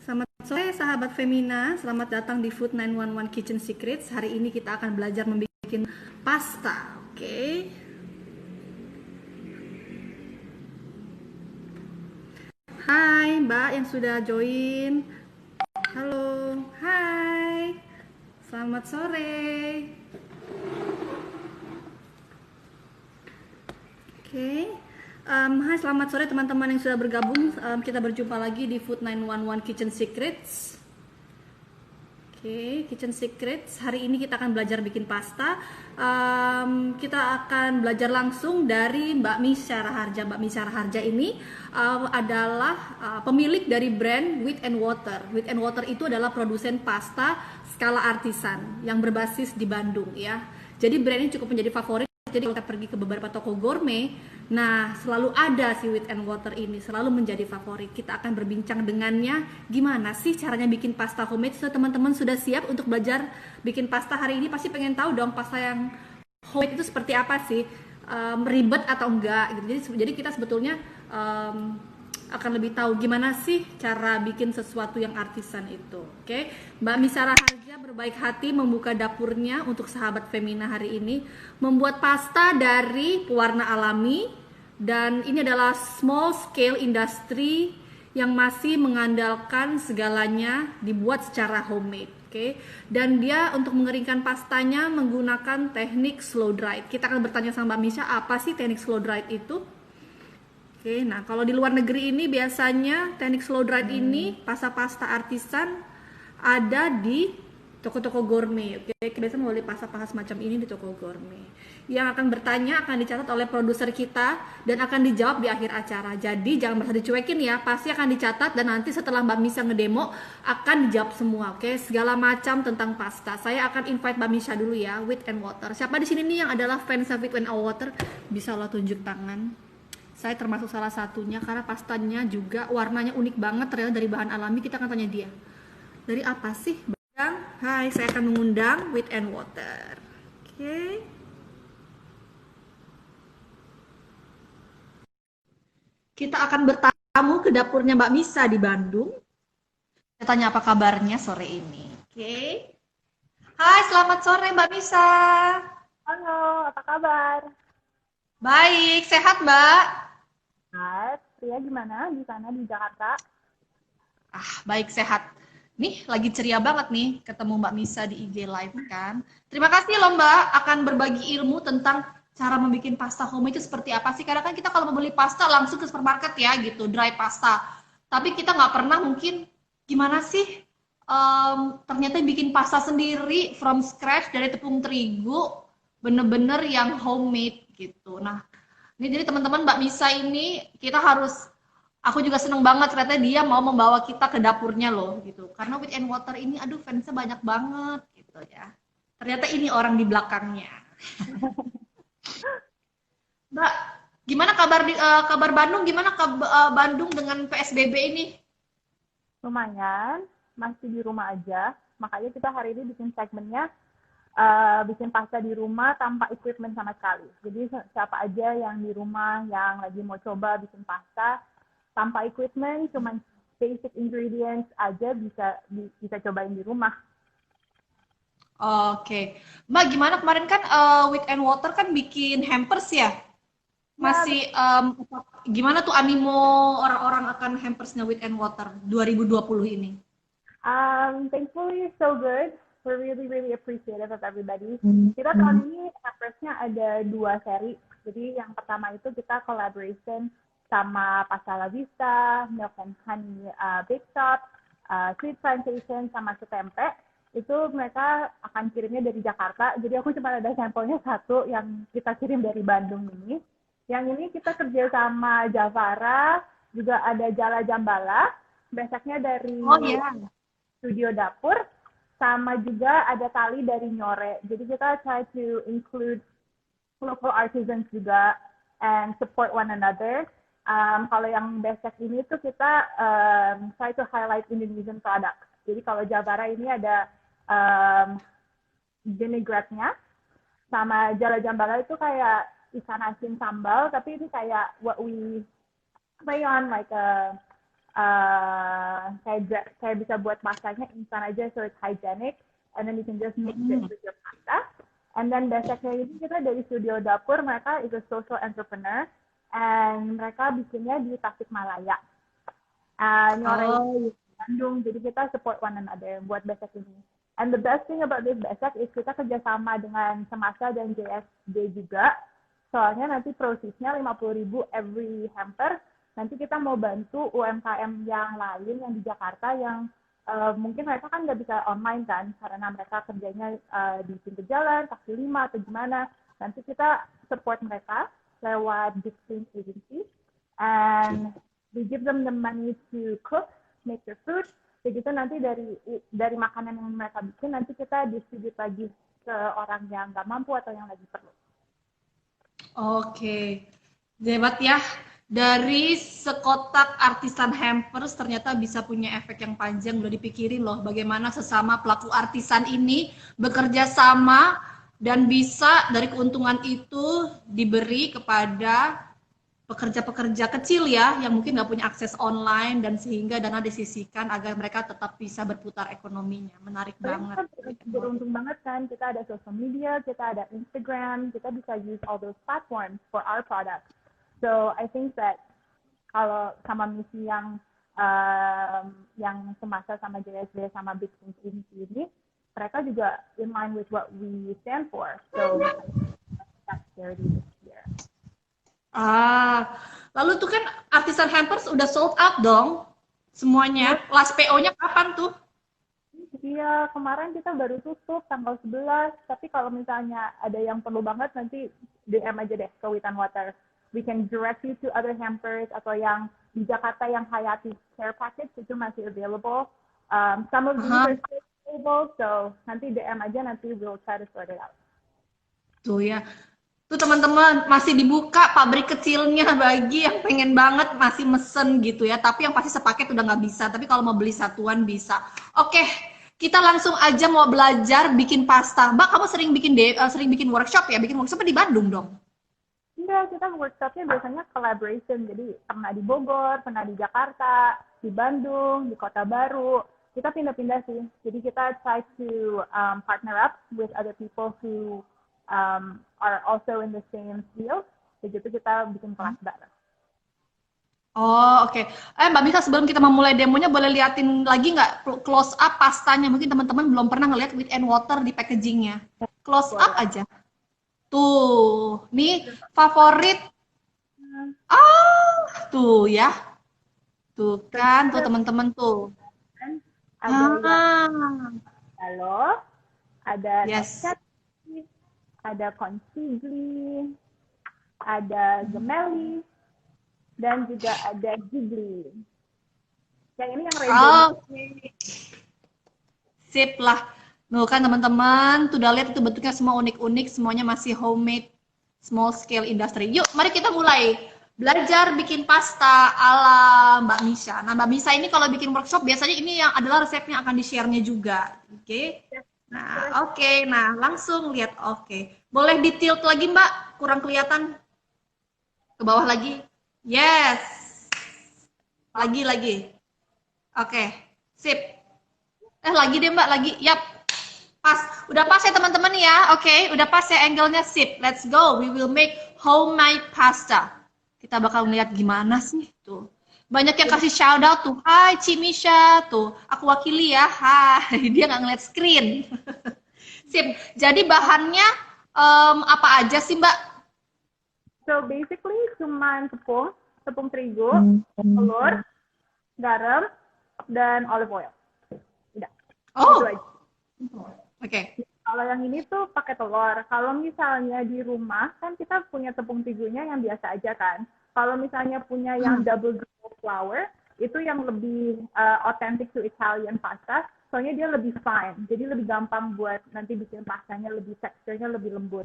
Selamat sore sahabat Femina, selamat datang di Food 911 Kitchen Secrets. Hari ini kita akan belajar membuat pasta, oke? Hai Mbak yang sudah join. Halo, hai. Selamat sore. Oke. Hai, selamat sore teman-teman yang sudah bergabung. Kita berjumpa lagi di Food 911 Kitchen Secrets. Oke, Kitchen Secrets. Hari ini kita akan belajar bikin pasta. Kita akan belajar langsung dari Mbak Misha Raharja. Mbak Misha Raharja ini adalah pemilik dari brand Wheat and Water. Wheat and Water itu adalah produsen pasta skala artisan yang berbasis di Bandung ya. Jadi brand ini cukup menjadi favorit. Jadi kalau kita pergi ke beberapa toko gourmet, nah selalu ada si Wheat and Water ini, selalu menjadi favorit. Kita akan berbincang dengannya, gimana sih caranya bikin pasta homemade. So teman-teman sudah siap untuk belajar bikin pasta hari ini? Pasti pengen tahu dong pasta yang homemade itu seperti apa sih, ribet atau enggak gitu. Jadi kita sebetulnya akan lebih tahu gimana sih cara bikin sesuatu yang artisan itu. Oke, Mbak Misara Harja berbaik hati membuka dapurnya untuk sahabat Femina hari ini, membuat pasta dari pewarna alami, dan ini adalah small scale industry yang masih mengandalkan segalanya dibuat secara homemade. Oke, dan dia untuk mengeringkan pastanya menggunakan teknik slow dried. Kita akan bertanya sama Mbak Misha, apa sih teknik slow dried itu? Oke, nah kalau di luar negeri ini biasanya teknik slow dried ini pasta-pasta artisan ada di toko-toko gourmet. Oke, biasanya mau beli pasta-pasta semacam ini di toko gourmet. Yang akan bertanya akan dicatat oleh produser kita dan akan dijawab di akhir acara. Jadi jangan merasa dicuekin ya, pasti akan dicatat dan nanti setelah Mbak Misha ngedemo akan dijawab semua. Oke, segala macam tentang pasta. Saya akan invite Mbak Misha dulu ya, Wheat and Water. Siapa di sini nih yang adalah fans Wheat and Water? Bisa lo tunjuk tangan. Saya termasuk salah satunya karena pastanya juga warnanya unik banget, ternyata dari bahan alami. Kita akan tanya dia, dari apa sih Bang? Hai, saya akan mengundang Wheat and Water. Oke. Kita akan bertamu ke dapurnya Mbak Misa di Bandung. Saya tanya apa kabarnya sore ini. Oke. Hai, selamat sore Mbak Misa. Halo, apa kabar? Baik, sehat Mbak? Sehat. Pria gimana di sana di Jakarta? Baik, sehat. Nih, lagi ceria banget nih ketemu Mbak Misa di IG Live kan. Terima kasih loh Mbak, akan berbagi ilmu tentang cara membuat pasta home itu seperti apa sih. Karena kan kita kalau mau beli pasta langsung ke supermarket ya gitu, dry pasta. Tapi kita nggak pernah mungkin gimana sih ternyata bikin pasta sendiri from scratch dari tepung terigu, bener-bener yang homemade gitu. Nah, ini jadi teman-teman Mbak Misa ini kita harus, aku juga seneng banget ternyata dia mau membawa kita ke dapurnya loh gitu. Karena Wheat and Water ini aduh fansnya banyak banget gitu ya. Ternyata ini orang di belakangnya. Mbak, gimana kabar kabar Bandung? Gimana Bandung dengan PSBB ini? Lumayan, masih di rumah aja. Makanya kita hari ini bikin segmennya bikin pasta di rumah tanpa equipment sama sekali. Jadi siapa aja yang di rumah yang lagi mau coba bikin pasta tanpa equipment, cuman basic ingredients aja bisa cobain di rumah. Oke. Mbak, gimana kemarin kan Wheat and Water kan bikin hampers ya? Ya, Masih gimana tuh animo orang-orang akan hampersnya Wheat and Water 2020 ini? thankfully so good. We're really really appreciative of everybody. Kita tahun ini hampers-nya ada 2 seri. Jadi yang pertama itu kita collaboration sama Pasta La Vista, Milk and Honey Bake Shop, Sweet Plantation, sama Sutempe. Itu mereka akan kirimnya dari Jakarta. Jadi aku cuma ada sampelnya satu yang kita kirim dari Bandung ini. Yang ini kita kerja sama Javara, juga ada Jala Jambala. Besoknya dari Oh iya. Studio Dapur, sama juga ada tali dari Nyore. Jadi kita try to include local artisans juga and support one another. Kalau yang basic ini tuh kita try to highlight Indonesian products. Jadi kalau Javara ini ada vinaigrette-nya, sama Jala Jambala itu kayak ikan asin sambal, tapi ini kayak what we play on like a kayak bisa buat masanya instan aja, so it's hygienic, and then you can just mix it with your pasta. And then besoknya ini kita dari studio dapur, mereka is a social entrepreneur, and mereka bikinnya di Tasikmalaya, nyoreng Bandung, jadi kita support one another buat besok ini. And the best thing about this besok is kita kerjasama dengan Semasa dan JSD juga, soalnya nanti prosesnya 50.000 every hamper. Nanti kita mau bantu UMKM yang lain yang di Jakarta yang mungkin mereka kan nggak bisa online kan, karena mereka kerjanya di pinggir jalan, kaki lima atau gimana. Nanti kita support mereka lewat Big Things Agency, and we give them the money to cook, make their food. Begitu nanti dari makanan yang mereka bikin, nanti kita distribute lagi ke orang yang nggak mampu atau yang lagi perlu. Oke, hebat ya. Dari sekotak artisan hampers ternyata bisa punya efek yang panjang. Udah dipikirin loh bagaimana sesama pelaku artisan ini bekerja sama dan bisa dari keuntungan itu diberi kepada pekerja-pekerja kecil ya yang mungkin nggak punya akses online, dan sehingga dana disisihkan agar mereka tetap bisa berputar ekonominya. Menarik banget. Beruntung banget kan, kita ada social media, kita ada Instagram, kita bisa use all those platforms for our products. So I think that kalau sama misi yang Semasa sama JSD sama Big Things ini, mereka juga in line with what we stand for. So that's charity this year. Lalu tuh kan artisan hampers udah sold out dong semuanya. Last PO-nya kapan tuh? Iya, kemarin kita baru tutup tanggal 11. Tapi kalau misalnya ada yang perlu banget, nanti DM aja deh ke Witan Water. We can direct you to other hampers, atau yang di Jakarta yang Hayati Care Package itu masih available. Some of these are still available, so nanti DM aja, nanti we'll try to sort it out. Tuh ya. Tuh teman-teman, masih dibuka pabrik kecilnya bagi yang pengen banget masih mesen gitu ya. Tapi yang pasti sepaket udah nggak bisa. Tapi kalau mau beli satuan bisa. Oke, kita langsung aja mau belajar bikin pasta. Mbak, kamu sering bikin workshop ya? Bikin workshop di Bandung dong? Enggak, kita workshopnya biasanya collaboration. Jadi pernah di Bogor, pernah di Jakarta, di Bandung, di Kota Baru. Kita pindah-pindah sih. Jadi kita try to partner up with other people who are also in the same field. Begitu kita bikin kelas bareng. Oh, oke. Mbak Misa, sebelum kita memulai demonya, boleh liatin lagi nggak close up pastanya? Mungkin teman-teman belum pernah ngeliat Wheat and Water di packagingnya. Close up aja. Tuh, nih favorit. Tuh ya. Tuh kan, tuh teman-teman tuh. Halo, ada yes. Ada consigli, ada gemelli, dan juga ada gigli. Yang ini yang Oke. Sip lah. Nuh kan teman-teman, tuh udah lihat itu bentuknya semua unik-unik, semuanya masih homemade, small scale industry. Yuk, mari kita mulai belajar bikin pasta ala Mbak Misha. Nah, Mbak Misha ini kalau bikin workshop biasanya ini yang adalah resepnya akan di-share-nya juga. Oke. Nah, oke. Nah, langsung lihat. Oke. Boleh di-tilt lagi, Mbak? Kurang kelihatan. Ke bawah lagi. Yes. Lagi. Oke. Sip. Lagi deh, Mbak. Lagi. Yap. Pas. Udah pas ya, teman-teman ya. Oke. Udah pas ya angle-nya. Sip. Let's go. We will make homemade pasta. Kita bakal ngeliat gimana sih. Tuh. Banyak yang kasih shout out tuh. Hai Cimisha. Tuh. Aku wakili ya. Hai. Dia nggak ngeliat screen. Sip. Jadi bahannya apa aja sih, Mbak? So basically cuman tepung terigu, telur, garam, dan olive oil. Udah. Oh. Oke. Kalau yang ini tuh pakai telur. Kalau misalnya di rumah kan kita punya tepung terigunya yang biasa aja kan. Kalau misalnya punya yang double griddle flour, itu yang lebih authentic to Italian pasta. Soalnya dia lebih fine, jadi lebih gampang buat nanti bikin pastanya, lebih teksturnya lebih lembut.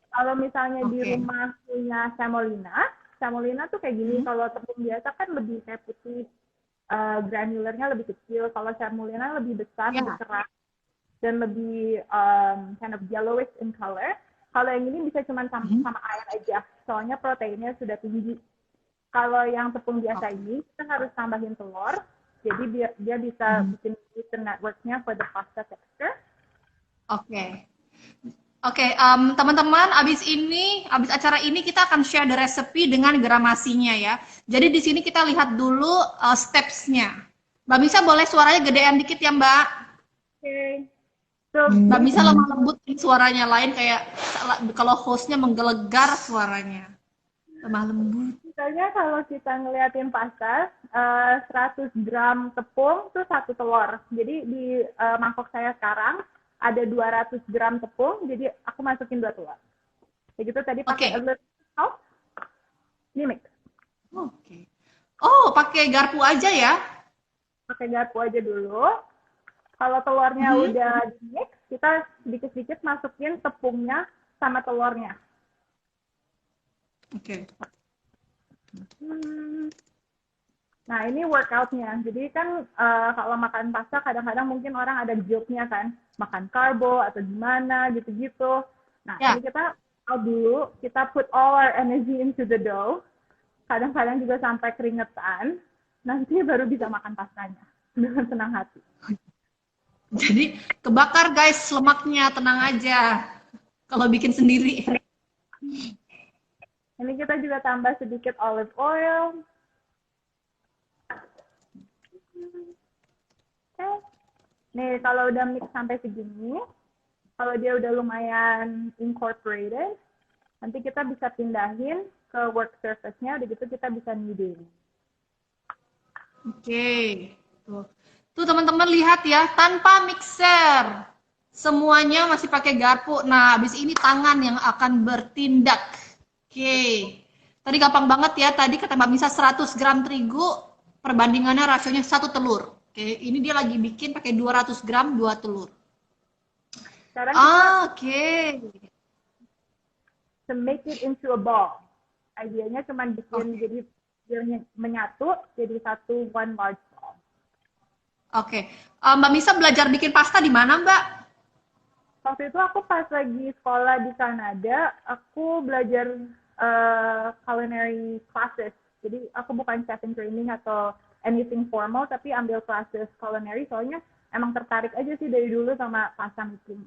Kalau misalnya di rumah punya semolina tuh kayak gini. Kalau tepung biasa kan lebih kayak putih, granularnya lebih kecil. Kalau semolina lebih besar, lebih keras, dan lebih kind of yellowish in color. Kalau yang ini bisa cuma sama air aja, soalnya proteinnya sudah tinggi. Kalau yang tepung biasa Oke. ini kita harus tambahin telur. Jadi dia bisa bikin gluten networknya for the pasta texture. Oke. Oke, teman-teman, abis acara ini kita akan share the recipe dengan gramasinya ya. Jadi di sini kita lihat dulu steps-nya. Mbak Misa boleh suaranya gedean dikit ya Mbak? Okay. So Mbak Misa lemah lembut suaranya lain kayak kalau hostnya menggelegar suaranya. Lemah lembut. misalnya kalau kita ngeliatin pasta, 100 gram tepung tuh satu telur. Jadi di mangkok saya sekarang ada 200 gram tepung, jadi aku masukin 2 telur. Kayak gitu tadi pakai a Oke. little salt, ini mix. Oke. Oh, pakai garpu aja ya? Pakai garpu aja dulu. Kalau telurnya udah di mix, kita sedikit-sedikit masukin tepungnya sama telurnya. Oke. Nah, ini workoutnya. Jadi kan kalau makan pasta kadang-kadang mungkin orang ada guilt-nya kan, makan karbo atau gimana gitu-gitu. Nah, Ya. ini kita out dulu, kita put all our energy into the dough. Kadang-kadang juga sampai keringetan. Nanti baru bisa makan pastanya dengan senang hati. Jadi kebakar guys lemaknya, tenang aja. Kalau bikin sendiri. Ini kita juga tambah sedikit olive oil. Okay. Nih, kalau udah mix sampai segini, kalau dia udah lumayan incorporated, nanti kita bisa pindahin ke work surface-nya, udah gitu kita bisa kneading. Oke. Tuh teman-teman lihat ya, tanpa mixer. Semuanya masih pakai garpu. Nah, habis ini tangan yang akan bertindak. Oke. Tadi gampang banget ya. Tadi kata Mbak Misa 100 gram terigu, perbandingannya rasionya 1 telur. Oke, ini dia lagi bikin pakai 200 gram 2 telur. Sekarang kita Oke. to make it into a ball. Idenya cuma bikin Oke. jadi dia menyatu jadi satu one large ball. Oke. Mbak Misa belajar bikin pasta di mana, Mbak? Waktu itu aku pas lagi sekolah di Kanada, aku belajar culinary classes. Jadi aku bukan chef in training atau anything formal, tapi ambil classes culinary soalnya emang tertarik aja sih dari dulu sama pasta making.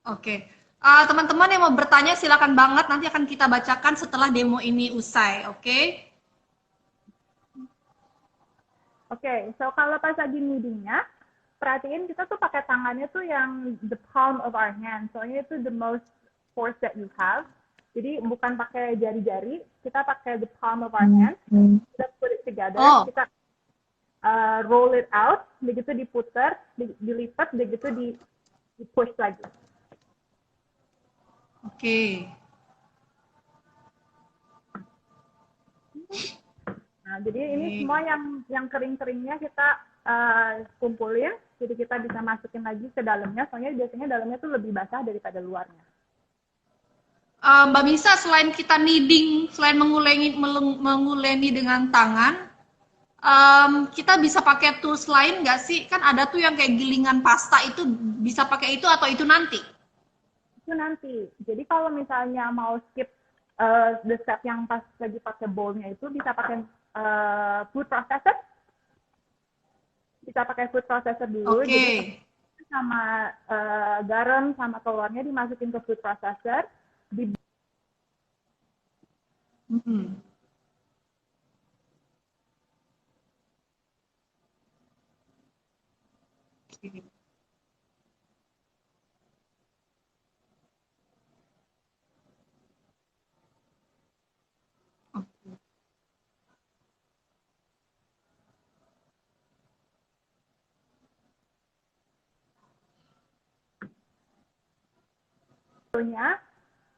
Oke. Teman-teman yang mau bertanya silakan banget, nanti akan kita bacakan setelah demo ini usai, oke? Oke, so kalau pas lagi kneadingnya, perhatiin kita tuh pakai tangannya tuh yang the palm of our hand. Soalnya itu the most force that you have. Jadi bukan pakai jari-jari, kita pakai the palm of our hand. Kita put it together, kita roll it out, begitu diputar, dilipat, begitu di push lagi. Oke. Nah, jadi ini semua yang kering-keringnya kita kumpulin, jadi kita bisa masukin lagi ke dalamnya. Soalnya biasanya dalamnya tuh lebih basah daripada luarnya. Mbak Misa, selain kita kneading, selain menguleni dengan tangan, kita bisa pakai tools lain nggak sih? Kan ada tuh yang kayak gilingan pasta itu bisa pakai itu atau itu nanti? Itu nanti. Jadi kalau misalnya mau skip the step yang pas lagi pakai bowl-nya itu bisa pakai food processor. Bisa pakai food processor dulu. Oke. Jadi sama garam sama telurnya dimasukin ke food processor. Oke.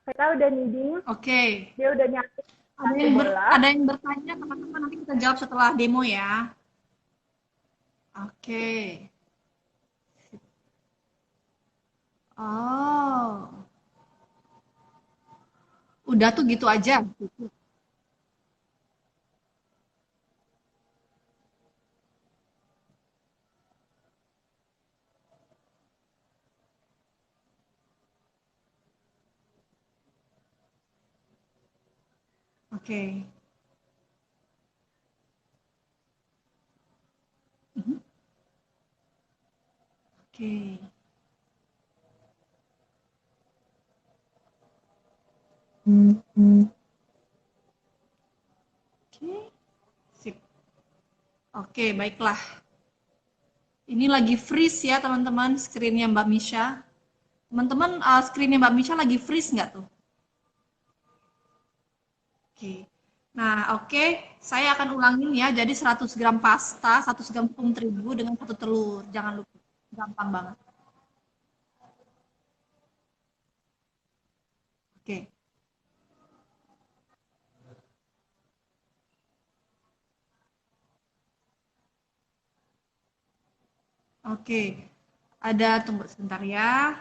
Kita udah kneading. Oke. Dia udah nyatu. Ada yang bertanya, teman-teman, nanti kita jawab setelah demo ya. Oke. Oh. Udah tuh gitu aja. Oke. Mhm. Oke. Oke, sip. Oke, baiklah. Ini lagi freeze ya teman-teman, screen-nya Mbak Misha. Teman-teman, screen-nya Mbak Misha lagi freeze nggak tuh? Oke. Nah, oke. Saya akan ulangin ya. Jadi 100 gram pasta, 100 gram tepung terigu dengan satu telur. Jangan lupa. Gampang banget. Oke. Oke. Ada, tunggu sebentar ya.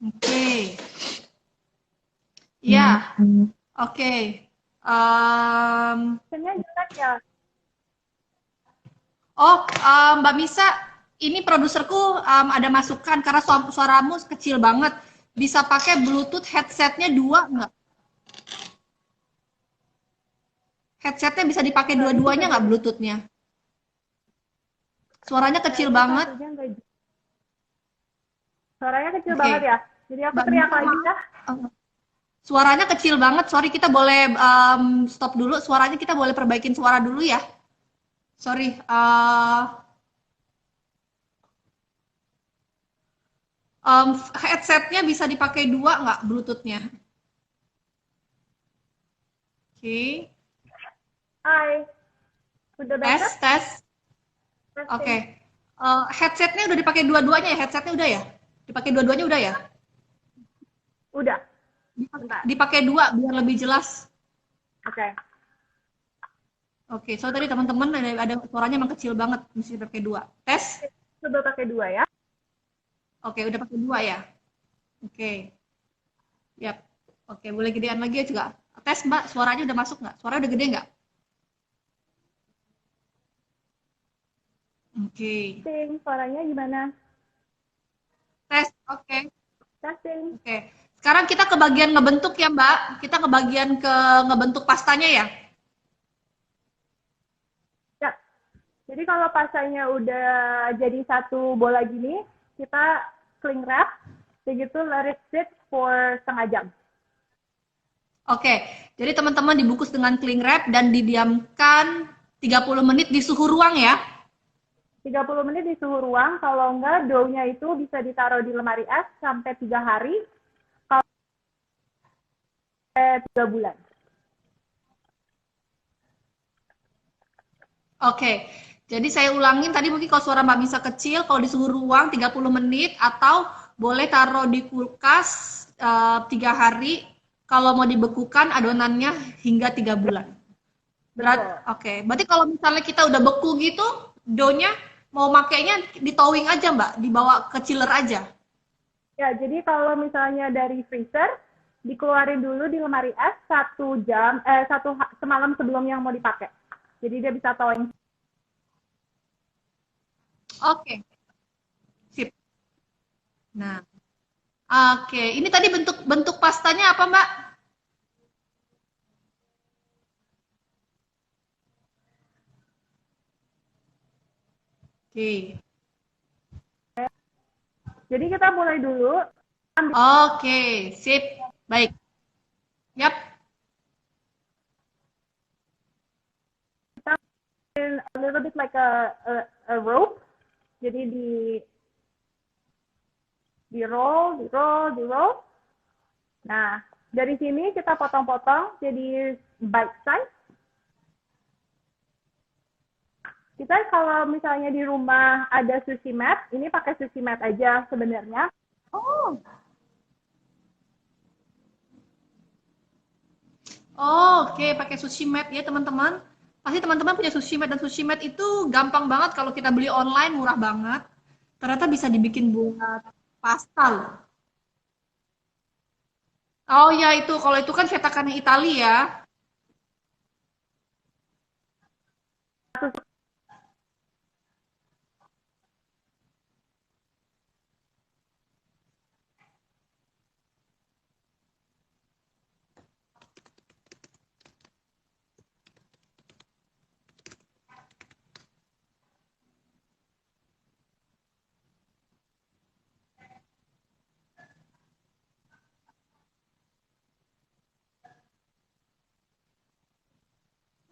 Oke. Ya, oke. Kayaknya jelek ya. Oh, Mbak Misa, ini produserku ada masukan karena suaramu kecil banget. Bisa pakai Bluetooth headsetnya dua nggak? Headsetnya bisa dipakai dua-duanya nggak Bluetoothnya? Suaranya kecil Kayaknya banget. satunya nggak. Suaranya kecil Oke, banget ya. Jadi aku Mbak teriak Misa, lagi kah? suaranya kecil banget. Sorry, kita boleh stop dulu. Suaranya kita boleh perbaikin suara dulu ya. Sorry. Headsetnya bisa dipakai dua nggak Bluetoothnya? Oke. Hai, udah Tes, better? tes. Oke. Testing. Headsetnya udah dipakai dua-duanya ya? Headsetnya udah ya? Dipakai dua-duanya udah ya? Udah, bentar. Dipakai dua biar lebih jelas. Oke. Oke, so tadi teman-teman ada suaranya emang kecil banget, mesti dipakai dua. Tes? Coba pakai dua ya. Oke, udah pakai dua ya? Oke, yap. Oke, boleh gedean lagi ya juga. Tes Mbak, suaranya udah masuk nggak? Suaranya udah gede nggak? Oke. Testing, suaranya gimana? Tes, oke. Testing. Oke. Sekarang kita ke bagian ngebentuk ya Mbak. Kita ke bagian ngebentuk pastanya ya. Ya, jadi kalau pasanya udah jadi satu bola gini, kita cling wrap, begitu let it sit for setengah jam. Oke, jadi teman-teman dibungkus dengan cling wrap dan didiamkan 30 menit di suhu ruang ya. 30 menit di suhu ruang, kalau enggak dough-nya itu bisa ditaruh di lemari es sampai 3 hari, kalau 3 bulan. Oke, jadi saya ulangin tadi mungkin kalau suara Mbak Misa kecil, kalau di suhu ruang 30 menit atau boleh taruh di kulkas 3 hari, kalau mau dibekukan adonannya hingga 3 bulan. Oke, berarti kalau misalnya kita udah beku gitu, doughnya mau makainya di towing aja Mbak, dibawa ke chiller aja. Ya, jadi kalau misalnya dari freezer, dikeluarin dulu di lemari es 1 jam, semalam sebelum yang mau dipakai. Jadi dia bisa thawing. Oke, sip. Nah, oke. Ini tadi bentuk bentuk pastanya apa Mbak? Oke. Jadi kita mulai dulu. Oke, sip. Baik. Yap. Kita a little bit like a rope. Jadi di roll, di roll, di roll. Nah, dari sini kita potong-potong jadi bite size. Kita kalau misalnya di rumah ada sushi mat, ini pakai sushi mat aja sebenarnya. Oh. Oh, oke, pakai sushi mat ya teman-teman. Pasti teman-teman punya sushi mat dan sushi mat itu gampang banget kalau kita beli online, murah banget. Ternyata bisa dibikin buat pasta loh. Oh ya itu, kalau itu kan cetakannya Italia ya.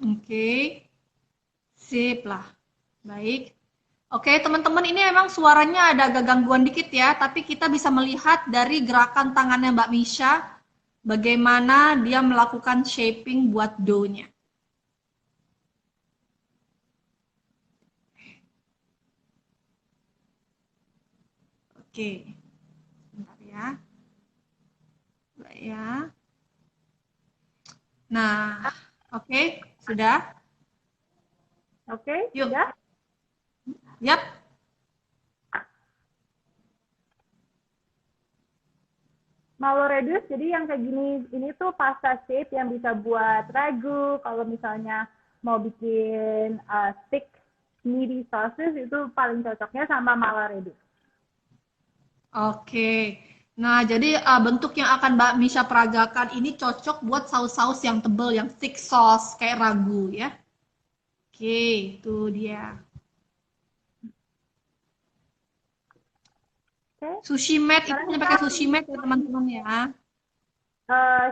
Oke, sip lah. Baik. Oke, teman-teman, ini memang suaranya ada agak gangguan dikit ya, tapi kita bisa melihat dari gerakan tangannya Mbak Misha, bagaimana dia melakukan shaping buat dough-nya. Oke, bentar ya. Mbak ya. Nah, oke, sudah? Oke, Yuk. sudah? Yap. Mau reduce, jadi yang kayak gini, ini tuh pasta shape yang bisa buat ragu, kalau misalnya mau bikin thick meaty sauces, itu paling cocoknya sama mala reduce. Oke. Nah, jadi bentuk yang akan Mbak Misha peragakan ini cocok buat saus-saus yang tebel, yang thick sauce, kayak ragu ya. Oke, itu dia. Oke, Sushi mat itu sekarang hanya kita pakai sushi mat ya teman-teman ya.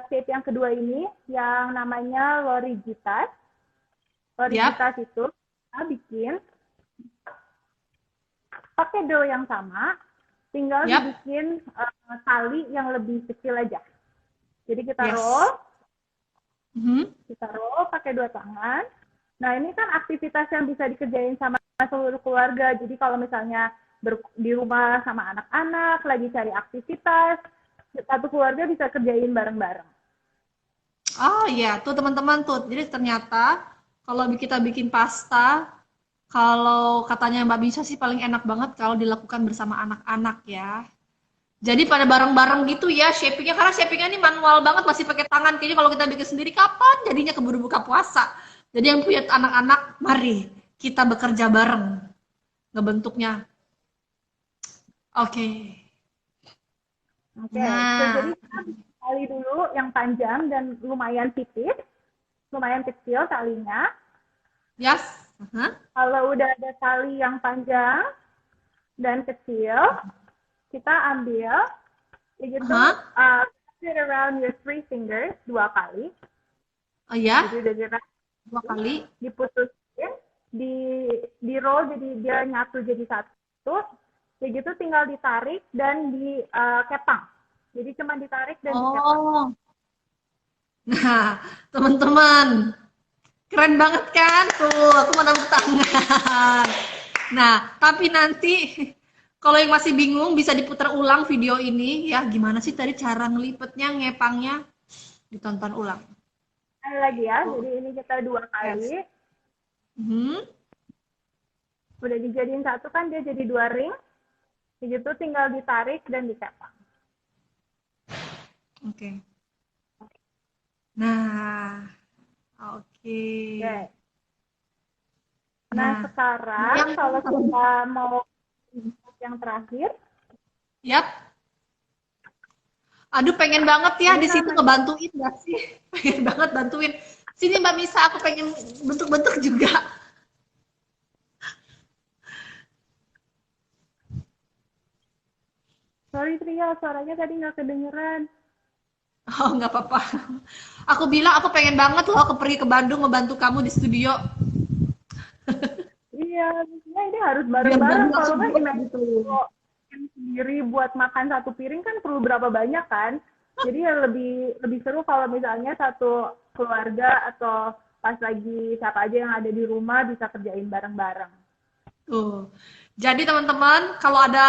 shape yang kedua ini, yang namanya lorigitas. Yap, Lorigitas itu kita bikin pakai dough yang sama, tinggal yap. dibikin tali yang lebih kecil aja. Jadi kita Yes. roll, pakai dua tangan. Nah, ini kan aktivitas yang bisa dikerjain sama seluruh keluarga. Jadi kalau misalnya di rumah sama anak-anak, lagi cari aktivitas, satu keluarga bisa kerjain bareng-bareng. Oh iya, tuh teman-teman tuh. Jadi ternyata kalau kita bikin pasta, kalau katanya Mbak Misha sih paling enak banget kalau dilakukan bersama anak-anak ya. Jadi pada bareng-bareng gitu ya shapingnya, karena shapingnya ini manual banget, masih pakai tangan. Kayaknya kalau kita bikin sendiri kapan jadinya keburu buka puasa. Jadi yang punya anak-anak, mari kita bekerja bareng ngebentuknya. Oke. Oke, jadi Nah, kita tali dulu yang panjang dan lumayan tipis, lumayan kecil talinya. yes. Uh-huh. Kalau udah ada tali yang panjang dan kecil, kita ambil, begitu, fit around your three fingers, 2 kali. Oh ya, Jadi udah gerak, 2 kali. diputusin, di roll jadi dia nyatu jadi satu. Begitu tinggal ditarik dan dikepang. Jadi cuma ditarik dan dikepang. Oh, nah teman-teman, keren banget kan? Tuh, aku mau tepuk tangan. Nah, tapi nanti kalau yang masih bingung bisa diputar ulang video ini ya. Gimana sih tadi cara ngelipetnya, ngepangnya? Ditonton ulang. Sekali lagi ya, Oh, jadi ini kita 2 kali. yes. Hmm, Udah dijadiin satu kan dia jadi 2 ring. Begitu tinggal ditarik dan dikepang. oke. Nah, oke. Oke. Nah, Nah, sekarang yang kalau kita mau yang terakhir, yap. Aduh, pengen banget ya ini di situ namanya, ngebantuin gak sih? Pengen banget bantuin. Sini Mbak Misa, aku pengen bentuk-bentuk juga. sorry Tria, suaranya tadi nggak kedengeran. Oh, nggak apa-apa. Aku bilang aku pengen banget loh aku pergi ke Bandung ngebantu kamu di studio. Iya, maksudnya ini harus Biar jadi bareng-bareng. Kalau langsung nggak buat gimana? gitu. Kalau sendiri buat makan satu piring kan perlu berapa banyak kan? Jadi ya lebih lebih seru kalau misalnya satu keluarga atau pas lagi siapa aja yang ada di rumah bisa kerjain bareng-bareng. Tuh. Jadi teman-teman, kalau ada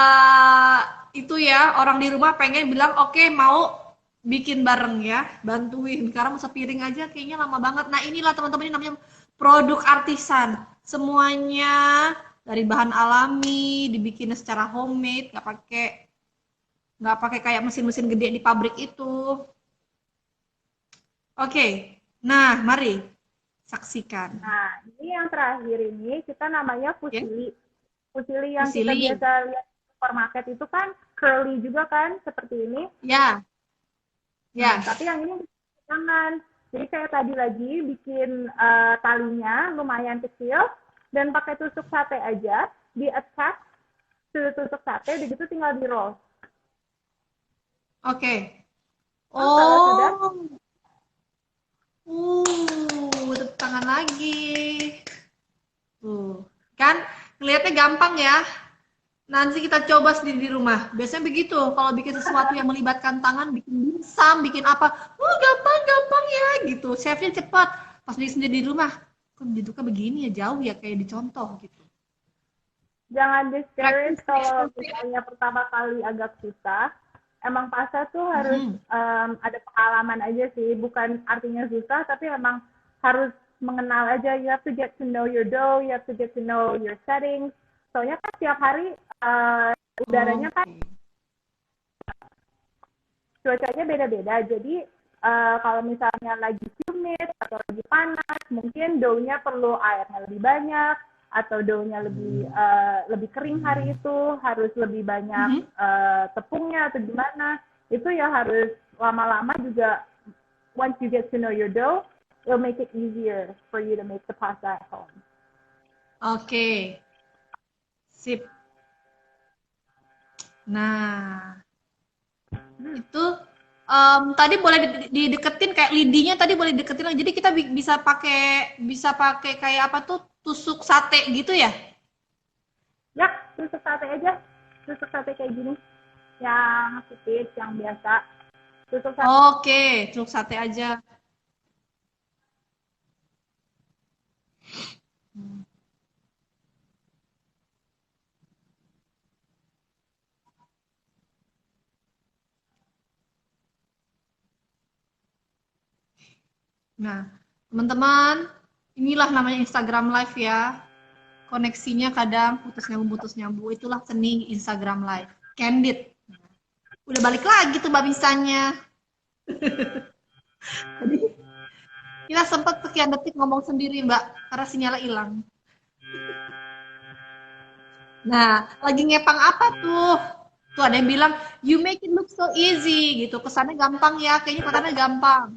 itu ya, orang di rumah pengen bilang, oke mau bikin bareng ya, bantuin. Karena masa piring aja kayaknya lama banget. Nah inilah teman-teman ini namanya produk artisan. Semuanya dari bahan alami, dibikin secara homemade, nggak pakai kayak mesin-mesin gede di pabrik itu. Oke, nah mari saksikan. Nah, ini yang terakhir ini kita namanya Ya, fusili. Fusili yang kita fusilli. biasa lihat di supermarket itu kan curly juga kan, seperti ini. Ya, Nah, ya. tapi yang ini jangan. Jadi kayak tadi lagi bikin talinya lumayan kecil dan pakai tusuk sate aja, di attach ke tusuk sate, begitu tinggal di roll. Oke. Nah, kalau sudah, Oh, Tepuk tangan lagi. Tuh, kan ngelihatnya gampang ya. Nanti kita coba sendiri di rumah. Biasanya begitu, kalau bikin sesuatu yang melibatkan tangan, bikin dimsum, bikin apa, gampang-gampang ya gitu. Chefnya cepat. Pas bikin sendiri di rumah, kok duduknya begini ya, jauh ya kayak dicontoh gitu. Jangan discourage Practice makes kalau perfect. misalnya pertama kali agak susah. Emang pasta tuh harus Mhm. ada pengalaman aja sih, bukan artinya susah, tapi emang harus mengenal aja. You have to get to know your dough, you have to get to know your settings. Soalnya kan tiap hari udaranya kan Oke. cuacanya beda-beda. Jadi kalau misalnya lagi humid atau lagi panas, mungkin dough-nya perlu airnya lebih banyak atau dough-nya lebih kering hari itu, harus lebih banyak Mhm. tepungnya atau gimana. Itu ya harus lama-lama juga. Once you get to know your dough, it'll make it easier for you to make the pasta at home. Oke, sip. Nah, itu tadi boleh dideketin kayak lidinya tadi boleh deketin lagi. Jadi kita bisa pakai kayak apa tuh tusuk sate gitu ya? Ya, tusuk sate aja. Tusuk sate kayak gini. Yang tipis, yang biasa. Tusuk sate. Oke, tusuk sate aja. Nah, teman-teman, inilah namanya Instagram Live ya. Koneksinya kadang putus nyambung. Itulah seni Instagram Live. Candid. Udah balik lagi tuh Mbak Misanya. Tadi kita sempat sekian detik ngomong sendiri Mbak, karena sinyalnya hilang. Nah, lagi ngepang apa tuh? Tuh ada yang bilang, you make it look so easy gitu. Kesannya gampang ya, kayaknya kesannya gampang.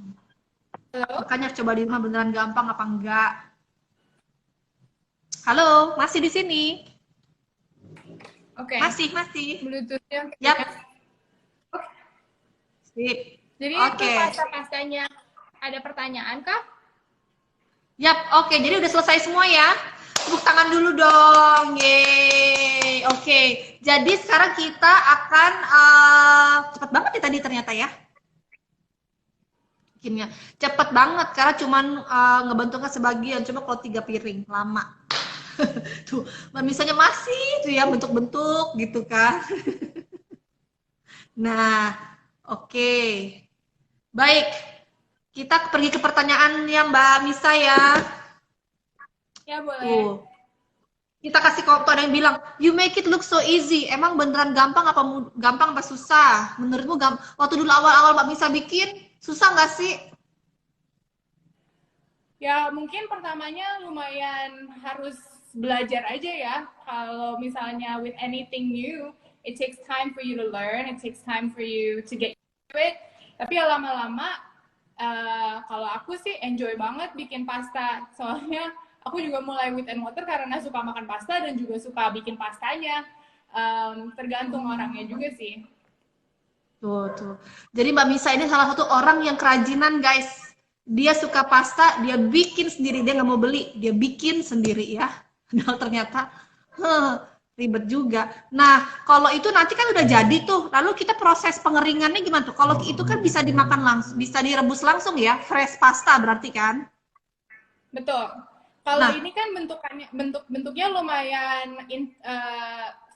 Halo? Makanya coba di rumah beneran gampang apa enggak. Halo, masih di sini? Oke. Masih. Bluetooth-nya. Yap. Sip. Jadi itu Oke. pasta-pastanya. Ada pertanyaan kah? Yap, oke. Jadi udah selesai semua ya. Tepuk tangan dulu dong. Yeay. Oke. Jadi sekarang kita akan cepet banget ya tadi ternyata ya. Bikinnya cepet banget karena cuman ngebentuknya sebagian. Coba kalau 3 piring lama. Tuh, misalnya masih tuh ya bentuk-bentuk gitu kan. Nah, oke. Baik. Kita pergi ke pertanyaan yang Mbak Misa ya. Ya, boleh. Tuh. Kita kasih komentar ada yang bilang, you make it look so easy. Emang beneran gampang apa susah? Menurutmu waktu dulu awal-awal Mbak Misa bikin, susah nggak sih? Ya, mungkin pertamanya lumayan harus belajar aja ya. Kalau misalnya with anything new, it takes time for you to learn, it takes time for you to get used to it. Tapi ya lama-lama, kalau aku sih enjoy banget bikin pasta. Soalnya aku juga mulai with and water karena suka makan pasta dan juga suka bikin pastanya. Tergantung orangnya juga sih. Tuh. Jadi Mbak Misa ini salah satu orang yang kerajinan, guys. Dia suka pasta, dia bikin sendiri. Dia nggak mau beli, dia bikin sendiri ya. Nah, ternyata ribet juga. Nah, kalau itu nanti kan udah jadi tuh. Lalu kita proses pengeringannya gimana tuh? Kalau itu kan bisa dimakan langsung, bisa direbus langsung ya. Fresh pasta berarti kan? Betul. Kalau Nah, ini kan bentuknya lumayan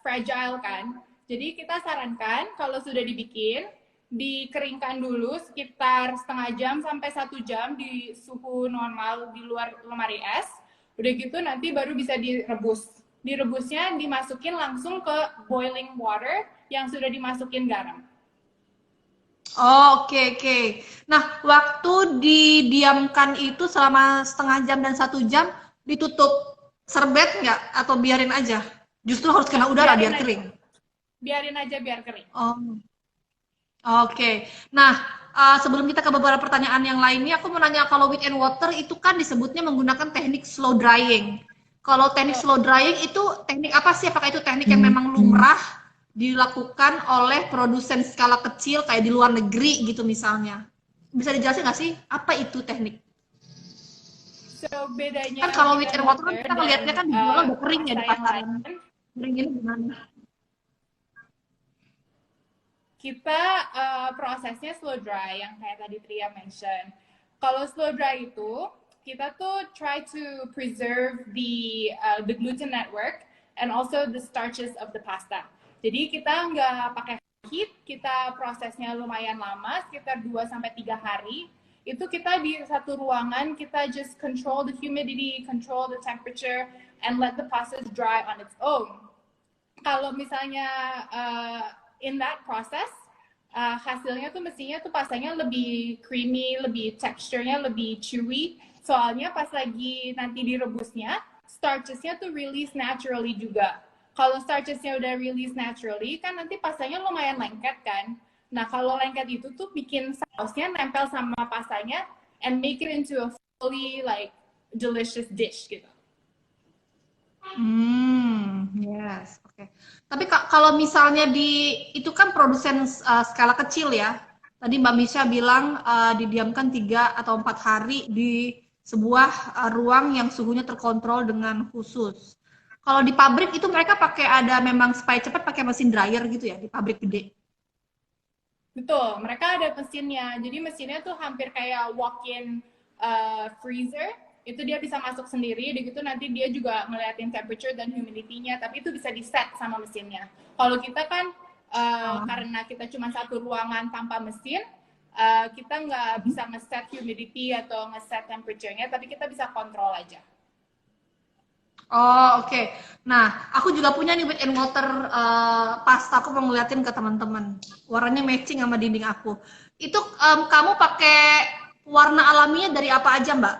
fragile kan. Jadi kita sarankan kalau sudah dibikin, dikeringkan dulu sekitar setengah jam sampai 1 jam di suhu normal di luar lemari es. Udah gitu nanti baru bisa direbus. Direbusnya dimasukin langsung ke boiling water yang sudah dimasukin garam. oke. Nah, waktu didiamkan itu selama setengah jam dan 1 jam, ditutup serbet nggak? Atau biarin aja? Justru harus kena udara biar kering? Biarin aja biar kering. Oh, oke. Nah, sebelum kita ke beberapa pertanyaan yang lainnya, aku mau nanya kalau wheat and water itu kan disebutnya menggunakan teknik slow drying. Kalau teknik slow drying itu teknik apa sih? Apakah itu teknik yang memang lumrah dilakukan oleh produsen skala kecil kayak di luar negeri gitu misalnya? Bisa dijelasin nggak sih apa itu teknik? So bedanya Kan kalau wheat wheat and and water kan water kita ngeliatnya kan dan dijual udah kering ya pasta di yang pasaran. lain, Kering ini gimana? kita prosesnya slow dry yang kayak tadi Tria mention. Kalau slow dry itu kita tuh try to preserve the gluten network and also the starches of the pasta. Jadi kita nggak pakai heat, kita prosesnya lumayan lama, sekitar 2 sampai 3 hari. Itu kita di satu ruangan, kita just control the humidity, control the temperature, and let the pasta dry on its own. Kalau misalnya in that process, hasilnya tuh mestinya tuh pastanya lebih creamy, lebih texture-nya lebih chewy. Soalnya pas lagi nanti direbusnya, starches-nya tuh release naturally juga. Kalau starches-nya udah release naturally, kan nanti pastanya lumayan lengket kan. Nah, kalau lengket itu tuh bikin sausnya nempel sama pastanya and make it into a fully like delicious dish gitu. Yes, oke. Tapi kalau misalnya itu kan produsen skala kecil ya. Tadi Mbak Misha bilang didiamkan 3 atau 4 hari di sebuah ruang yang suhunya terkontrol dengan khusus. Kalau di pabrik itu mereka pakai ada memang supaya cepat pakai mesin dryer gitu ya di pabrik gede. Betul, mereka ada mesinnya. Jadi mesinnya tuh hampir kayak walk-in freezer. Itu dia bisa masuk sendiri, begitu nanti dia juga ngeliatin temperature dan humidity-nya, tapi itu bisa di-set sama mesinnya. Kalau kita kan karena kita cuma satu ruangan tanpa mesin, kita nggak bisa nge-set humidity atau nge-set temperature-nya, tapi kita bisa kontrol aja. Oh, oke. Nah, aku juga punya nih wheat and water pasta. Aku mau ngeliatin ke teman-teman. Warnanya matching sama dinding aku. Itu kamu pakai warna alaminya dari apa aja, Mbak?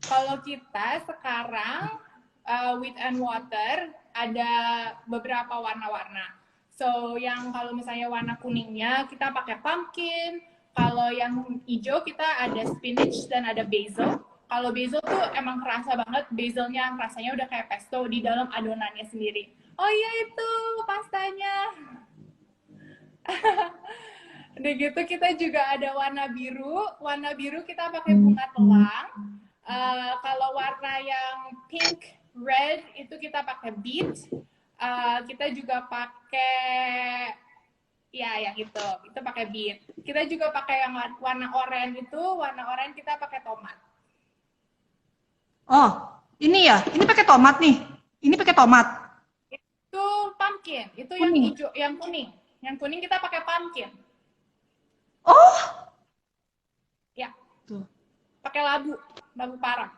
Kalau kita sekarang wheat and water ada beberapa warna-warna. So yang kalau misalnya warna kuningnya kita pakai pumpkin. Kalau yang hijau kita ada spinach dan ada basil. Kalau basil tuh emang kerasa banget, basilnya rasanya udah kayak pesto di dalam adonannya sendiri. Oh iya itu pastanya. Udah gitu kita juga ada warna biru kita pakai bunga telang. Kalau warna yang pink, red itu kita pakai beet. Kita juga pakai ya yang itu pakai beet. Kita juga pakai yang warna oranye kita pakai tomat. Oh, ini ya, ini pakai tomat nih. Ini pakai tomat. Itu pumpkin, itu kuning. Yang hijau, yang kuning. Yang kuning kita pakai pumpkin. Oh, ya. Tuh. Pakai labu parang.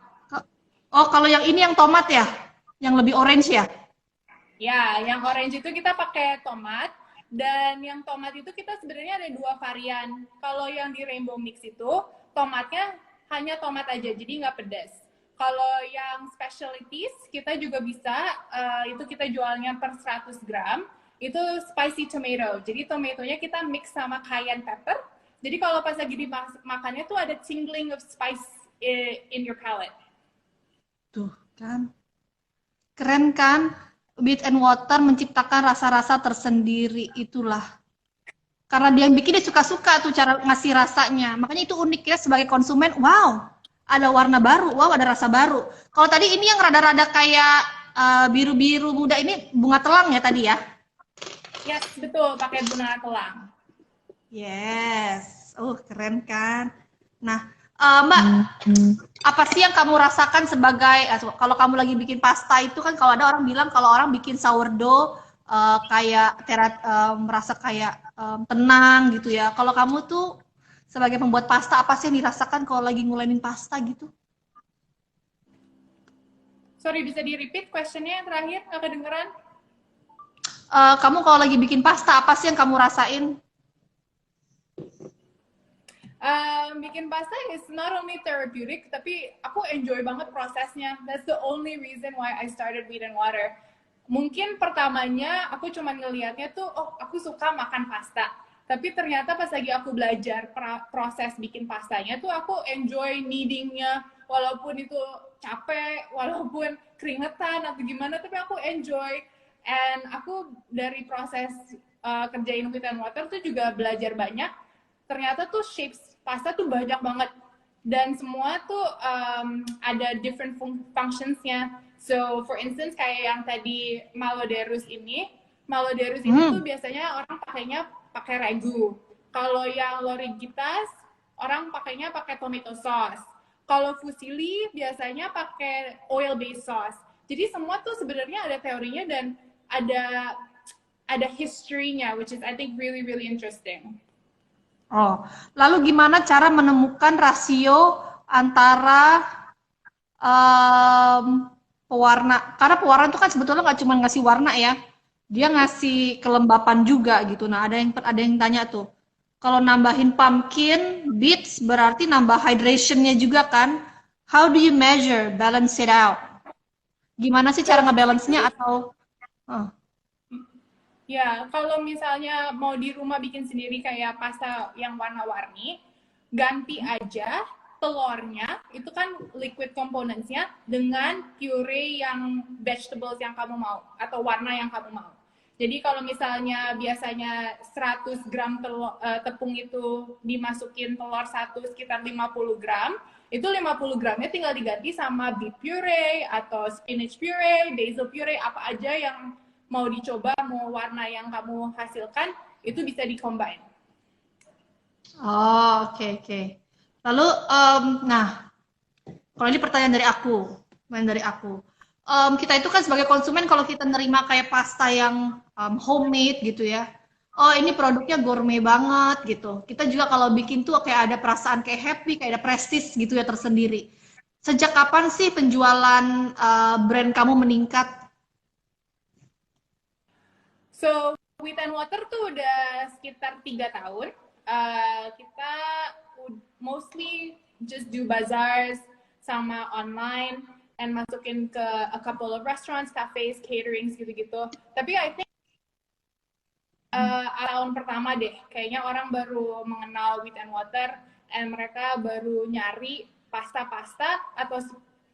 Oh, kalau yang ini yang tomat ya? Yang lebih orange ya? Ya, yang orange itu kita pakai tomat. Dan yang tomat itu kita sebenarnya ada 2 varian. Kalau yang di Rainbow Mix itu, tomatnya hanya tomat aja, jadi nggak pedas. Kalau yang specialties, kita juga bisa, itu kita jualnya per 100 gram, itu spicy tomato. Jadi tomatonya kita mix sama cayenne pepper. Jadi kalau pas lagi dimakannya tuh ada tingling of spice in your palate. Tuh, kan. Keren kan? Wheat and water menciptakan rasa-rasa tersendiri, itulah. Karena dia yang bikin dia suka-suka tuh cara ngasih rasanya. Makanya itu unik ya sebagai konsumen, wow, ada warna baru, wow, ada rasa baru. Kalau tadi ini yang rada-rada kayak biru-biru muda ini bunga telang ya tadi ya? Yes, betul, pakai bunga telang. Yes, keren kan? Nah, Mbak, apa sih yang kamu rasakan sebagai kalau kamu lagi bikin pasta itu kan kalau ada orang bilang kalau orang bikin sourdough kayak merasa kayak tenang gitu ya. Kalau kamu tuh sebagai pembuat pasta apa sih yang dirasakan kalau lagi ngulainin pasta gitu? Sorry, bisa di-repeat question-nya yang terakhir, nggak kedengeran? Kamu kalau lagi bikin pasta apa sih yang kamu rasain? Bikin pasta is not only therapeutic, tapi aku enjoy banget prosesnya. That's the only reason why I started Wheat and Water. Mungkin pertamanya aku cuma ngelihatnya tuh, oh aku suka makan pasta. Tapi ternyata pas lagi aku belajar proses bikin pastanya tuh aku enjoy kneadingnya. Walaupun itu capek, walaupun keringetan atau gimana, tapi aku enjoy. And aku dari proses kerjain Wheat and Water tuh juga belajar banyak. Ternyata tuh shapes pasta tuh banyak banget. dan semua tuh ada different functionsnya. So for instance kayak yang tadi Maloderus ini tuh biasanya orang pakainya pakai regu. Kalau yang Lorigitas orang pakainya pakai tomato sauce. Kalau Fusilli biasanya pakai oil based sauce. Jadi semua tuh sebenarnya ada teorinya dan ada history-nya, which is I think really really interesting. Oh, lalu gimana cara menemukan rasio antara pewarna? Karena pewarna itu kan sebetulnya nggak cuma ngasih warna ya, dia ngasih kelembapan juga gitu. Nah, ada yang tanya tuh, kalau nambahin pumpkin beets berarti nambah hydration-nya juga kan? How do you measure, balance it out? Gimana sih cara ngebalance-nya atau? Ya, kalau misalnya mau di rumah bikin sendiri kayak pasta yang warna-warni, ganti aja telurnya, itu kan liquid components-nya, dengan puree yang vegetables yang kamu mau, atau warna yang kamu mau. Jadi kalau misalnya biasanya 100 gram tepung itu dimasukin telur satu sekitar 50 gram, itu 50 gramnya tinggal diganti sama beet puree, atau spinach puree, basil puree, apa aja yang mau dicoba, mau warna yang kamu hasilkan, itu bisa di-combine. Oh, oke. Lalu, nah, kalau ini pertanyaan dari aku. Kita itu kan sebagai konsumen, kalau kita nerima kayak pasta yang homemade gitu ya, oh ini produknya gourmet banget gitu. Kita juga kalau bikin tuh kayak ada perasaan kayak happy, kayak ada prestis gitu ya tersendiri. Sejak kapan sih penjualan brand kamu meningkat? So, Wheat and Water tuh udah sekitar 3 tahun. Kita mostly just do bazaars sama online and masukin ke a couple of restaurants, cafes, caterings gitu-gitu. Tapi I think tahun pertama deh, kayaknya orang baru mengenal Wheat and Water and mereka baru nyari pasta-pasta atau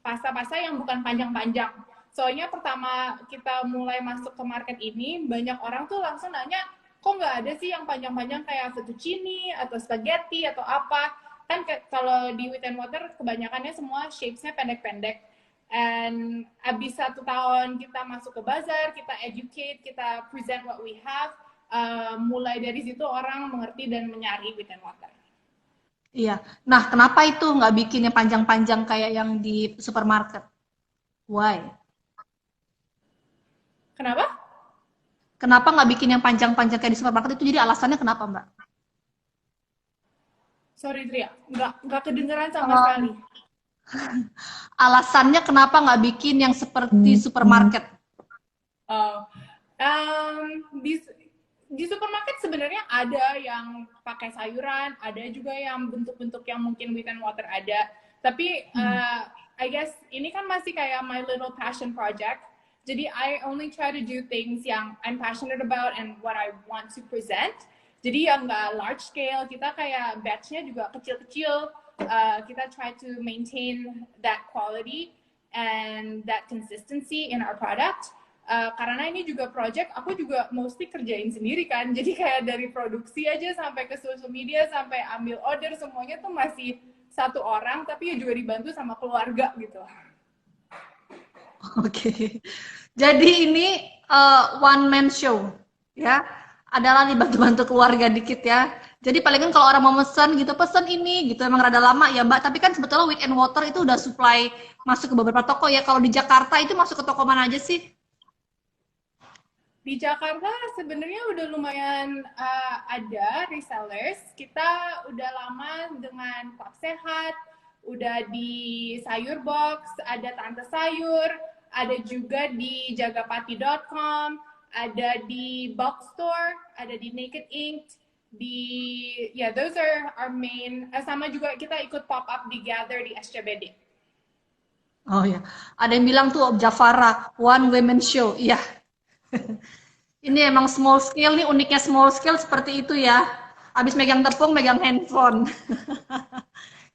pasta-pasta yang bukan panjang-panjang. Soalnya pertama kita mulai masuk ke market ini, banyak orang tuh langsung nanya, kok nggak ada sih yang panjang-panjang kayak fettuccine atau spaghetti atau apa? Kan kalau di Wheat and Water kebanyakannya semua shapes-nya pendek-pendek. And abis 1 tahun kita masuk ke bazar, kita educate, kita present what we have, mulai dari situ orang mengerti dan mencari Wheat and Water. Iya. Nah, kenapa itu nggak bikin yang panjang-panjang kayak yang di supermarket? Why? Kenapa? Kenapa nggak bikin yang panjang-panjang kayak di supermarket itu? Jadi alasannya kenapa, Mbak? Sorry, Tria. Nggak kedengeran sama sekali. Alasannya kenapa nggak bikin yang seperti supermarket? Di supermarket sebenarnya ada yang pakai sayuran, ada juga yang bentuk-bentuk yang mungkin Wheat and Water ada. Tapi I guess ini kan masih kayak my little passion project. Jadi I only try to do things yang I'm passionate about and what I want to present. Jadi yang nggak large scale, kita kayak batch-nya juga kecil-kecil. Kita try to maintain that quality and that consistency in our product. Karena ini juga project, aku juga mostly kerjain sendiri kan. Jadi kayak dari produksi aja sampai ke social media, sampai ambil order, semuanya tuh masih satu orang, tapi ya juga dibantu sama keluarga gitu. Oke. Jadi ini one man show, ya. Adalah dibantu-bantu keluarga dikit ya. Jadi paling kan kalau orang mau pesen ini gitu, emang rada lama ya Mbak. Tapi kan sebetulnya Wheat and Water itu udah supply masuk ke beberapa toko ya. Kalau di Jakarta itu masuk ke toko mana aja sih? Di Jakarta sebenarnya udah lumayan ada resellers. Kita udah lama dengan Pap Sehat, udah di Sayur Box, ada Tante Sayur, ada juga di jagapati.com, ada di Box Store, ada di Naked Ink, those are our main. Sama juga kita ikut pop up di Gather di SCBD. Oh ya, ada yang bilang tuh Jafara, one women show, iya. Ini emang small scale nih, uniknya small scale seperti itu ya. Abis megang tepung, megang handphone.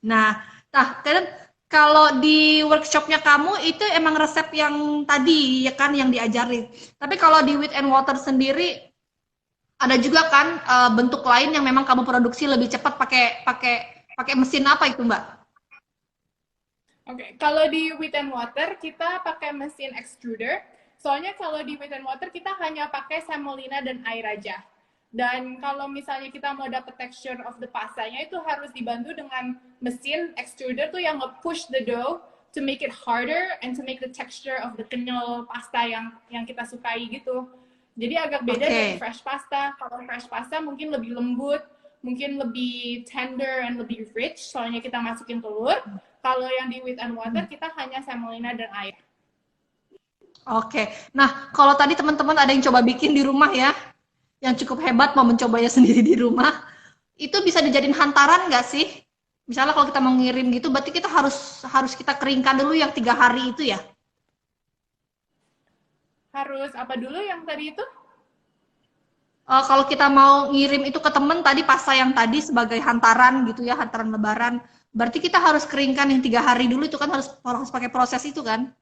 Nah, kan kalau di workshopnya kamu itu emang resep yang tadi ya kan yang diajarin. Tapi kalau di Wheat and Water sendiri ada juga kan bentuk lain yang memang kamu produksi lebih cepat pakai mesin apa itu Mbak? Oke, kalau di Wheat and Water kita pakai mesin extruder. Soalnya kalau di Wheat and Water kita hanya pakai semolina dan air aja. Dan kalau misalnya kita mau dapat texture of the pastanya itu harus dibantu dengan mesin extruder tuh yang nge-push the dough to make it harder and to make the texture of the kenyal pasta yang kita sukai gitu. Jadi agak beda dari fresh pasta. Kalau fresh pasta mungkin lebih lembut, mungkin lebih tender and lebih rich soalnya kita masukin telur. Kalau yang di Wheat and Water kita hanya semolina dan air. Oke. Nah, kalau tadi teman-teman ada yang coba bikin di rumah ya, yang cukup hebat mau mencobanya sendiri di rumah, itu bisa dijadiin hantaran nggak sih? Misalnya kalau kita mau ngirim gitu, berarti kita harus kita keringkan dulu yang 3 hari itu ya? Harus apa dulu yang tadi itu? Kalau kita mau ngirim itu ke temen tadi pasta yang tadi sebagai hantaran gitu ya, hantaran lebaran, berarti kita harus keringkan yang 3 hari dulu, itu kan harus pakai proses itu kan?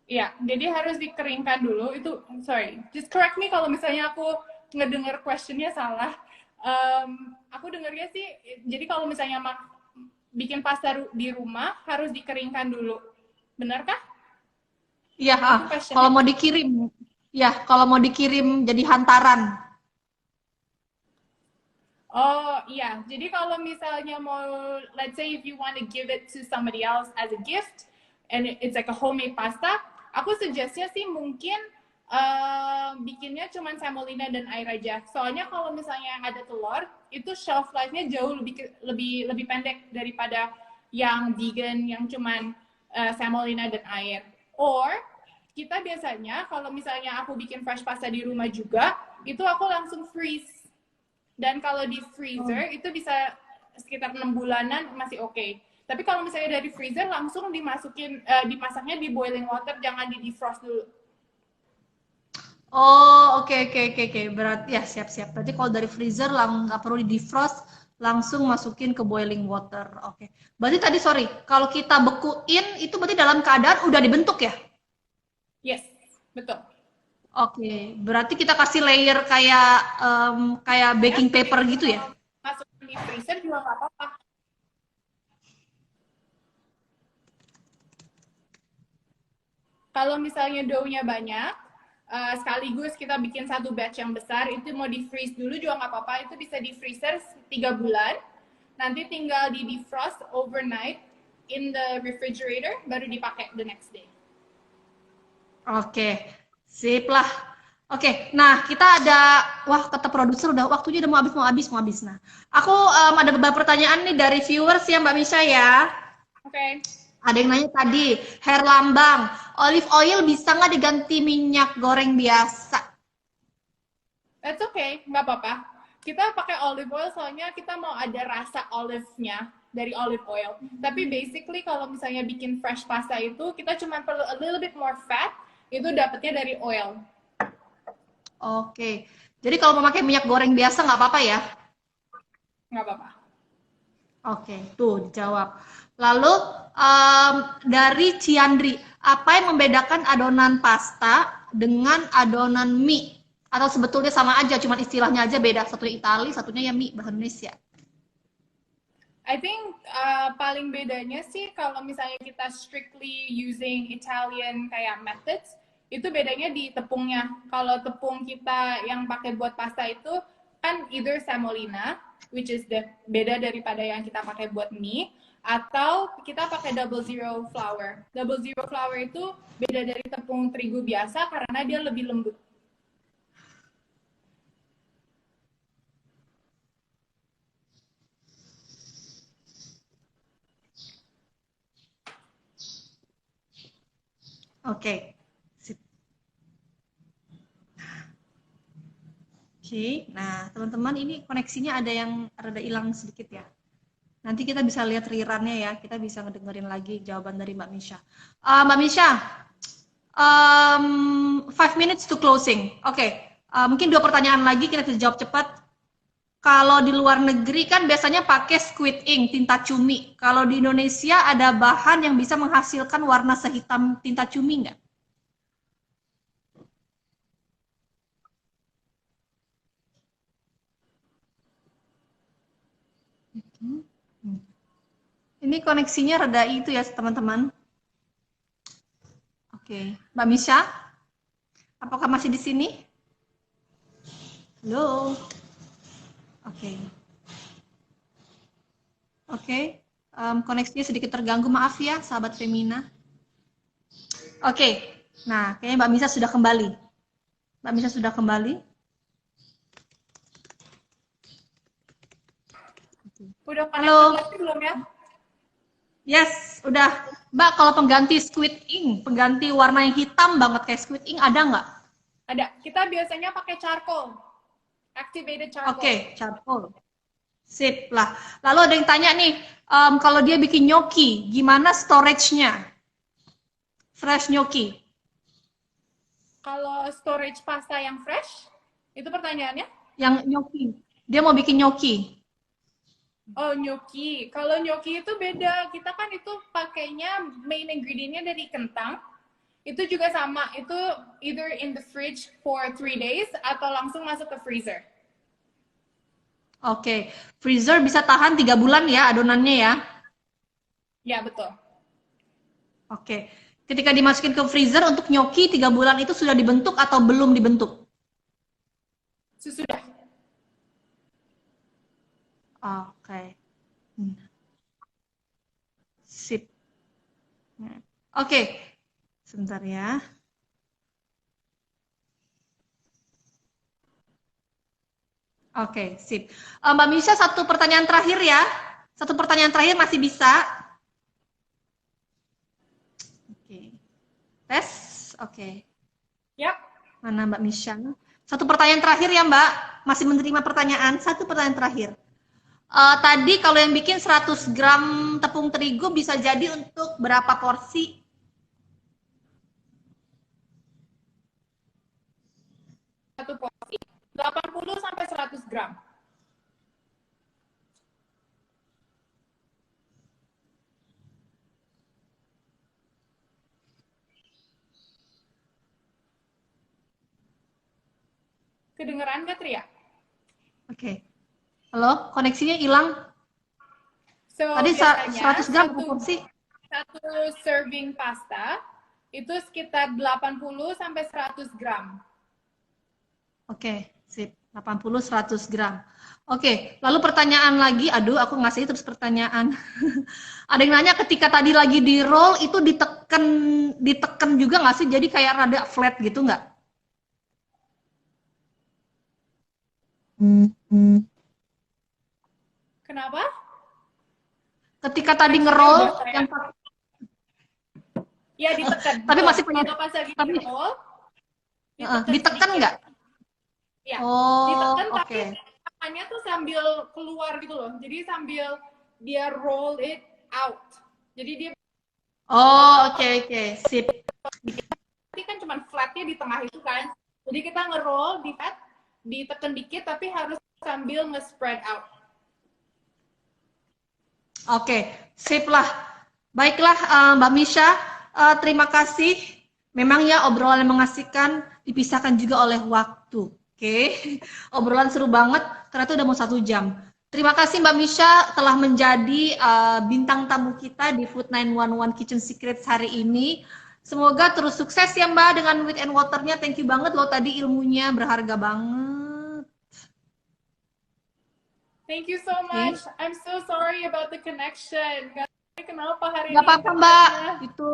Iya, jadi harus dikeringkan dulu. Itu, sorry, just correct me kalau misalnya aku ngedenger questionnya salah. Aku dengarnya sih, jadi kalau misalnya bikin pasta di rumah harus dikeringkan dulu. Benarkah? Iya, kalau mau dikirim, ya kalau mau dikirim jadi hantaran. Oh iya, jadi kalau misalnya mau, let's say if you want to give it to somebody else as a gift, and it's like a homemade pasta, aku suggestnya sih mungkin bikinnya cuma semolina dan air aja. Soalnya kalau misalnya ada telur, itu shelf life-nya jauh lebih pendek daripada yang vegan yang cuma semolina dan air. Or kita biasanya kalau misalnya aku bikin fresh pasta di rumah juga, itu aku langsung freeze. Dan kalau di freezer itu bisa sekitar 6 bulanan masih oke. Tapi kalau misalnya dari freezer langsung dimasaknya di boiling water, jangan di defrost dulu. Oh, oke. Berarti ya siap-siap. Berarti kalau dari freezer nggak perlu di defrost, langsung masukin ke boiling water. Oke. Berarti tadi sorry, kalau kita bekuin itu berarti dalam keadaan udah dibentuk ya? Yes, betul. Oke, berarti kita kasih layer kayak baking paper gitu ya? Masukin di freezer juga nggak apa-apa. Kalau misalnya dough-nya banyak, sekaligus kita bikin satu batch yang besar, itu mau di freeze dulu juga nggak apa-apa. Itu bisa di freezer 3 bulan. Nanti tinggal di defrost overnight in the refrigerator, baru dipakai the next day. Oke, sip lah. Oke, nah kita wah kata produser udah waktunya udah mau habis. Nah, aku ada beberapa pertanyaan nih dari viewers ya Mbak Misha ya. Oke. Ada yang nanya tadi, Herlambang, olive oil bisa nggak diganti minyak goreng biasa? That's okay, nggak apa-apa. Kita pakai olive oil soalnya kita mau ada rasa olive-nya dari olive oil. Tapi basically kalau misalnya bikin fresh pasta itu, kita cuma perlu a little bit more fat, itu dapetnya dari oil. Oke, jadi kalau mau pakai minyak goreng biasa nggak apa-apa ya? Nggak apa-apa. Oke, tuh dijawab. Lalu dari Ciandri, apa yang membedakan adonan pasta dengan adonan mie? Atau sebetulnya sama aja, cuma istilahnya aja beda. Satunya Itali, satunya ya mie bahasa Indonesia. I think paling bedanya sih kalau misalnya kita strictly using Italian kayak methods, itu bedanya di tepungnya. Kalau tepung kita yang pakai buat pasta itu kan either semolina, which is beda daripada yang kita pakai buat mie, atau kita pakai double zero flour. Double zero flour itu beda dari tepung terigu biasa karena dia lebih lembut. Oke. Oke, nah teman-teman ini koneksinya ada yang rada hilang sedikit ya. Nanti kita bisa lihat rerunnya ya, kita bisa ngedengerin lagi jawaban dari Mbak Misha. Mbak Misha, 5 minutes to closing. Oke, mungkin 2 pertanyaan lagi kita bisa jawab cepat. Kalau di luar negeri kan biasanya pakai squid ink, tinta cumi. Kalau di Indonesia ada bahan yang bisa menghasilkan warna sehitam tinta cumi nggak? Ini koneksinya rada itu ya teman-teman. Oke, Mbak Misha, apakah masih di sini? Halo. Oke. Oke, koneksinya sedikit terganggu, maaf ya sahabat Femina. Oke, nah kayaknya Mbak Misha sudah kembali. Mbak Misha sudah kembali. Udah Halo. connected belum ya? Yes, udah. Mbak, kalau pengganti squid ink, pengganti warna yang hitam banget kayak squid ink ada nggak? Ada. Kita biasanya pakai charcoal. Activated charcoal. Oke, charcoal. Sip lah. Lalu ada yang tanya nih, kalau dia bikin gnocchi, gimana storage-nya? Fresh gnocchi. Kalau storage pasta yang fresh, itu pertanyaannya? Yang gnocchi. Dia mau bikin gnocchi. Oh, gnocchi. Kalau gnocchi itu beda. Kita kan itu pakainya main ingredient-nya dari kentang. Itu juga sama. Itu either in the fridge for 3 days atau langsung masuk ke freezer. Oke. Freezer bisa tahan 3 bulan ya adonannya ya? Ya, betul. Oke. Ketika dimasukin ke freezer untuk gnocchi 3 bulan itu sudah dibentuk atau belum dibentuk? Sesudah. Oke. Sip. Oke. Sebentar ya. Oke, sip. Mbak Misha, satu pertanyaan terakhir ya. Satu pertanyaan terakhir masih bisa. Oke. Tes. Oke. Yap. Mana Mbak Misha? Satu pertanyaan terakhir ya Mbak. Masih menerima pertanyaan. Satu pertanyaan terakhir. Tadi kalau yang bikin 100 gram tepung terigu bisa jadi untuk berapa porsi? Satu porsi. 80 sampai 100 gram. Kedengeran nggak, Tria? Oke. Halo, koneksinya hilang. So, Tadi biasanya 100 gram porsi. satu serving pasta itu sekitar 80 sampai 100 gram. Oke, sip. 80-100 gram. Oke, lalu pertanyaan lagi. Aduh, aku ngasih terus pertanyaan. Ada yang nanya ketika tadi lagi di roll itu ditekan juga nggak sih? Jadi kayak rada flat gitu nggak? Kenapa? Ketika tadi ngeroll yang Ya, ditekan. tapi masih punya Kalau pas lagi tapi roll, ditekan sedikit. nggak? Ya, Oh, ditekan oke. tapi tangannya tuh sambil keluar gitu loh. Jadi sambil dia roll it out. Jadi dia Oh, oke, sip. nanti kan cuma flatnya di tengah itu kan. Jadi kita nge-roll di flat, ditekan dikit tapi harus sambil nge-spread out. Oke, sip lah. Baiklah, Mbak Misha, terima kasih. Memang ya obrolan yang mengasihkan dipisahkan juga oleh waktu. Oke, obrolan seru banget. Ternyata udah mau 1 jam. Terima kasih Mbak Misha telah menjadi bintang tamu kita di Food 911 Kitchen Secrets hari ini. Semoga terus sukses ya Mbak dengan Wheat and Water-nya. Thank you banget loh tadi ilmunya berharga banget. Thank you so much. I'm so sorry about the connection. Gak tahu kenapa hari Gak ini. apa-apa Mbak, itu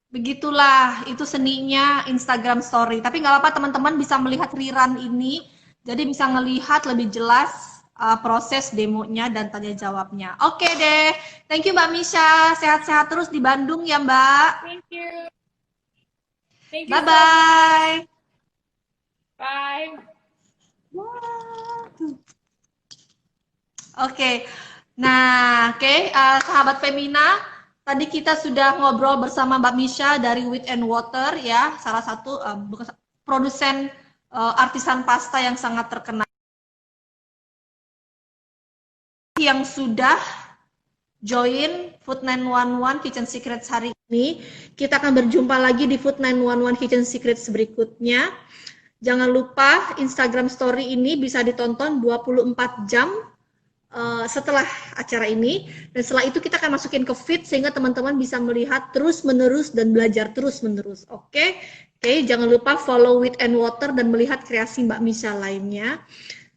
begitulah, itu seninya Instagram Story. Tapi nggak apa-apa teman-teman bisa melihat rerun ini, jadi bisa ngelihat lebih jelas proses demonya dan tanya jawabnya. Oke deh, thank you Mbak Misha, sehat-sehat terus di Bandung ya Mbak. Thank you. Thank you. Bye-bye. Bye. Oke, nah sahabat Femina, tadi kita sudah ngobrol bersama Mbak Misha dari Wheat and Water ya, salah satu produsen artisan pasta yang sangat terkenal. Yang sudah join Food 911 Kitchen Secrets hari ini, kita akan berjumpa lagi di Food 911 Kitchen Secrets berikutnya. Jangan lupa Instagram Story ini bisa ditonton 24 jam setelah acara ini, dan setelah itu kita akan masukin ke feed sehingga teman-teman bisa melihat terus-menerus dan belajar terus-menerus. Oke, jangan lupa follow Wit and Water dan melihat kreasi Mbak Misha lainnya.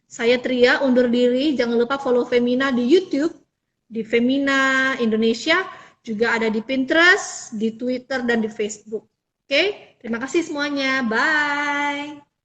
Saya Tria undur diri, jangan lupa follow Femina di YouTube, di Femina Indonesia, juga ada di Pinterest, di Twitter, dan di Facebook. Oke, terima kasih semuanya. Bye.